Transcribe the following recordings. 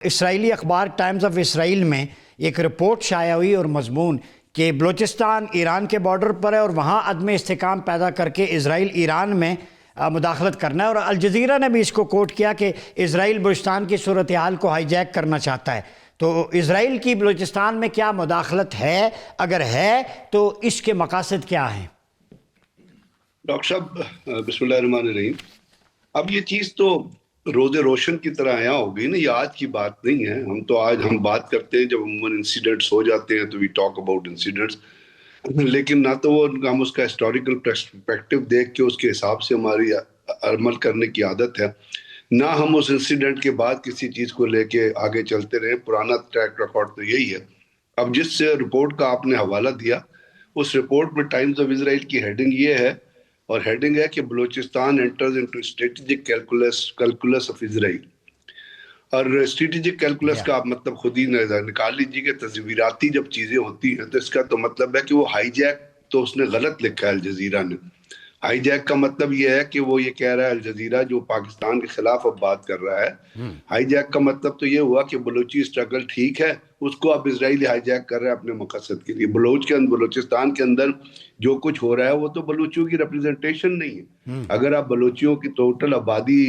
اسرائیلی اخبار Times of Israel میں ایک رپورٹ شائع ہوئی اور مضمون کہ بلوچستان ایران کے بارڈر پر ہے اور وہاں عدم استحکام پیدا کر کے اسرائیل ایران میں مداخلت کرنا ہے، اور الجزیرہ نے بھی اس کو کوٹ کیا کہ اسرائیل بلوچستان کی صورتحال کو ہائی جیک کرنا چاہتا ہے۔ تو اسرائیل کی بلوچستان میں کیا مداخلت ہے؟ اگر ہے تو اس کے مقاصد کیا ہیں؟ ڈاکٹر صاحب بسم اللہ الرحمن الرحیم۔ اب یہ چیز تو روز روشن کی طرح عیاں ہو گئی نا، یہ آج کی بات نہیں ہے۔ ہم بات کرتے ہیں جب عموماً انسیڈنٹس ہو جاتے ہیں تو وی ٹاک اباؤٹ انسیڈنٹس، لیکن نہ تو وہ ہم اس کا ہسٹوریکل پرسپیکٹو دیکھ کے اس کے حساب سے ہماری عمل کرنے کی عادت ہے، نہ ہم اس انسیڈنٹ کے بعد کسی چیز کو لے کے آگے چلتے رہے۔ پرانا ٹریک ریکارڈ تو یہی ہے۔ اب جس سے رپورٹ کا آپ نے حوالہ دیا، اس رپورٹ میں ٹائمز آف اسرائیل کی ہیڈنگ یہ ہے، اور ہیڈنگ ہے کہ Balochistan enters into strategic calculus of Israel. اور اسٹریٹجک کیلکولس کا آپ مطلب خود ہی نکال لیجیے کہ تصویراتی جب چیزیں ہوتی ہیں تو اس کا تو مطلب ہے کہ وہ ہائی جیک تو اس نے غلط لکھا ہے الجزیرہ نے۔ ہائی جیک کا مطلب یہ ہے کہ وہ یہ کہہ رہا ہے الجزیرہ جو پاکستان کے خلاف اب بات کر رہا ہے، ہائی جیک کا مطلب تو یہ ہوا کہ بلوچی اسٹرگل ٹھیک ہے، اس کو اب اسرائیل ہائی جیک کر رہا ہے اپنے مقصد کے لیے۔ بلوچستان کے اندر جو کچھ ہو رہا ہے وہ تو بلوچیوں کی ریپرزنٹیشن نہیں ہے۔ اگر آپ بلوچیوں کی ٹوٹل آبادی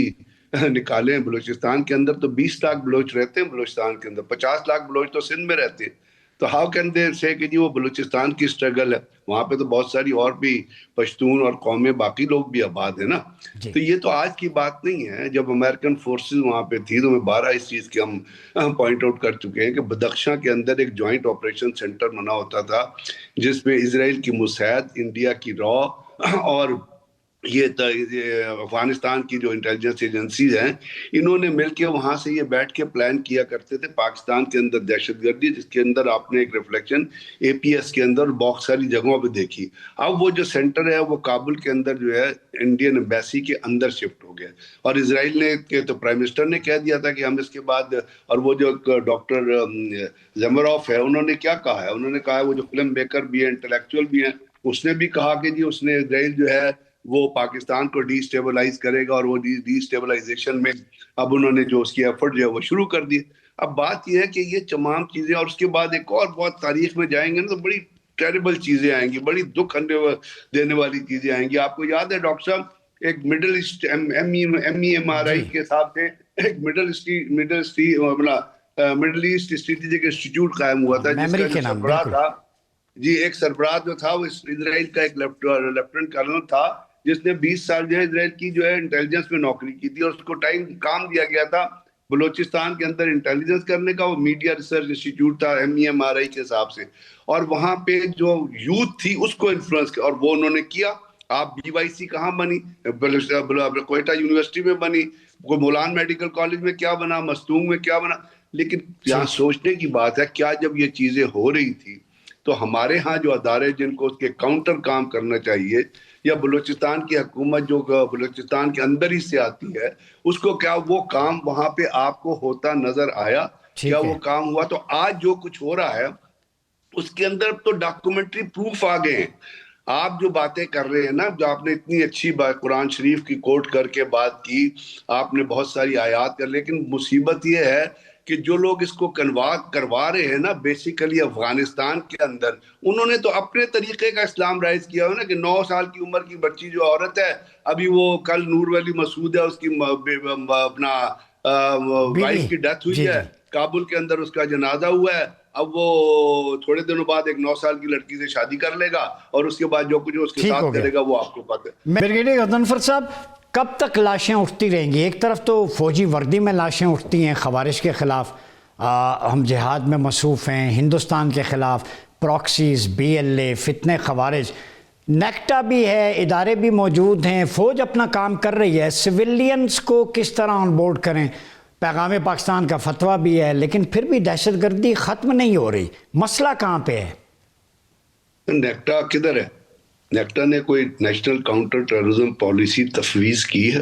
نکالیں بلوچستان کے اندر تو 20 لاکھ بلوچ رہتے ہیں بلوچستان کے اندر، 50 لاکھ بلوچ تو سندھ میں رہتے ہیں۔ تو ہاؤ کین دے سے کہ جی وہ بلوچستان کی اسٹرگل ہے؟ وہاں پہ تو بہت ساری اور بھی پشتون اور قومیں باقی لوگ بھی آباد ہیں نا۔ تو یہ تو آج کی بات نہیں ہے۔ جب امریکن فورسز وہاں پہ تھی تو میں 12 اس چیز کے ہم پوائنٹ آؤٹ کر چکے ہیں کہ بدخشاں کے اندر ایک جوائنٹ آپریشن سینٹر بنا ہوتا تھا جس میں اسرائیل کی موساد، انڈیا کی را اور یہ افغانستان کی جو انٹیلیجنس ایجنسیز ہیں، انہوں نے مل کے وہاں سے یہ بیٹھ کے پلان کیا کرتے تھے پاکستان کے اندر دہشت گردی، جس کے اندر آپ نے ایک ریفلیکشن اے پی ایس کے اندر بہت ساری جگہوں پہ دیکھی۔ اب وہ جو سینٹر ہے وہ کابل کے اندر جو ہے انڈین ایمبیسی کے اندر شفٹ ہو گیا، اور اسرائیل نے تو پرائم منسٹر نے کہہ دیا تھا کہ ہم اس کے بعد، اور وہ جو ڈاکٹر زمروف ہے انہوں نے کیا کہا ہے، انہوں نے کہا ہے، وہ جو فلم میکر بھی ہیں، انٹلیکچوئل بھی ہیں، اس نے بھی کہا کہ جی اس نے اسرائیل جو ہے وہ پاکستان کو ڈی سٹیبلائز کرے گا، اور وہ ڈی سٹیبلائزیشن میں اب انہوں نے جو اس کی ایفرٹ جو ہے وہ شروع کر دی۔ اب بات یہ ہے کہ یہ تمام چیزیں، اور اس کے بعد ایک اور بہت تاریخ میں جائیں گے نا تو بڑی ٹیریبل چیزیں آئیں گی، بڑی دکھ دینے والی چیزیں آئیں گی۔ آپ کو یاد ہے ڈاکٹر صاحب ایک مڈل ایسٹ ایم آر آئی کے حساب سے ایک مڈل ایسٹ اسٹریٹجک انسٹیٹیوٹ قائم ہوا تھا، جس کا جو سربراہ تھا ایک سربراہ جو تھا وہ اسرائیل کا ایک لیفٹیننٹ کرنل تھا، جس نے 20 سال جو ہے اسرائیل کی جو ہے انٹیلیجنس میں نوکری کی تھی، اور اس کو کام دیا گیا تھا بلوچستان کے اندر انٹیلیجنس کرنے کا۔ وہ میڈیا ریسرچ انسٹیٹیوٹ تھا ایم آر آئی کے حساب سے، اور وہاں پہ جو یوتھ تھی اس کو انفلوئنس کیا، اور وہ انہوں نے کیا۔ آپ بی وائی سی کہاں بنی؟ کوئٹہ یونیورسٹی میں بنی، مولان میڈیکل کالج میں کیا بنا، مستونگ میں کیا بنا۔ لیکن یہاں سوچنے کی بات ہے، کیا جب یہ چیزیں ہو رہی تھی تو ہمارے ہاں جو ادارے جن کو اس کے کاؤنٹر کام کرنا چاہیے، یا بلوچستان کی حکومت جو بلوچستان کے اندر ہی سے آتی ہے، اس کو کیا وہ کام وہاں پہ آپ کو ہوتا نظر آیا؟ کیا وہ کام ہوا؟ تو آج جو کچھ ہو رہا ہے اس کے اندر تو ڈاکومنٹری پروف آ گئے ہیں۔ آپ جو باتیں کر رہے ہیں نا، جو آپ نے اتنی اچھی بات قرآن شریف کی کوٹ کر کے بات کی، آپ نے بہت ساری آیات کر، لیکن مصیبت یہ ہے کہ جو لوگ اس کو کروا رہے ہیں نا بیسیکلی افغانستان کے اندر، انہوں نے تو اپنے طریقے کا اسلام رائز کیا ہو نا، کہ 9 سال کی عمر کی بچی جو عورت ہے، ابھی وہ کل نور ولی مسعود ہے، اس کی اپنا وائف کی ڈیتھ ہوئی ہے کابل کے اندر، اس کا جنازہ ہوا ہے۔ اب وہ تھوڑے دنوں بعد ایک 9 سال کی لڑکی سے شادی کر لے گا، اور اس کے بعد جو کچھ اس کے ساتھ کرے گا وہ آپ کو پتہ ہے۔ بریگیڈیئر غضنفر صاحب، کب تک لاشیں اٹھتی رہیں گی؟ ایک طرف تو فوجی وردی میں لاشیں اٹھتی ہیں خوارج کے خلاف، ہم جہاد میں مصروف ہیں، ہندوستان کے خلاف پراکسیز، بی ایل اے، فتنے خوارج، نیکٹا بھی ہے، ادارے بھی موجود ہیں، فوج اپنا کام کر رہی ہے، سویلینز کو کس طرح آن بورڈ کریں؟ پیغام پاکستان کا فتویٰ بھی ہے، لیکن پھر بھی دہشت گردی ختم نہیں ہو رہی، مسئلہ کہاں پہ ہے؟ نیکٹا کدھر ہے؟ نیکٹا نے کوئی نیشنل کاؤنٹر ٹیررزم پالیسی تفویض کی ہے؟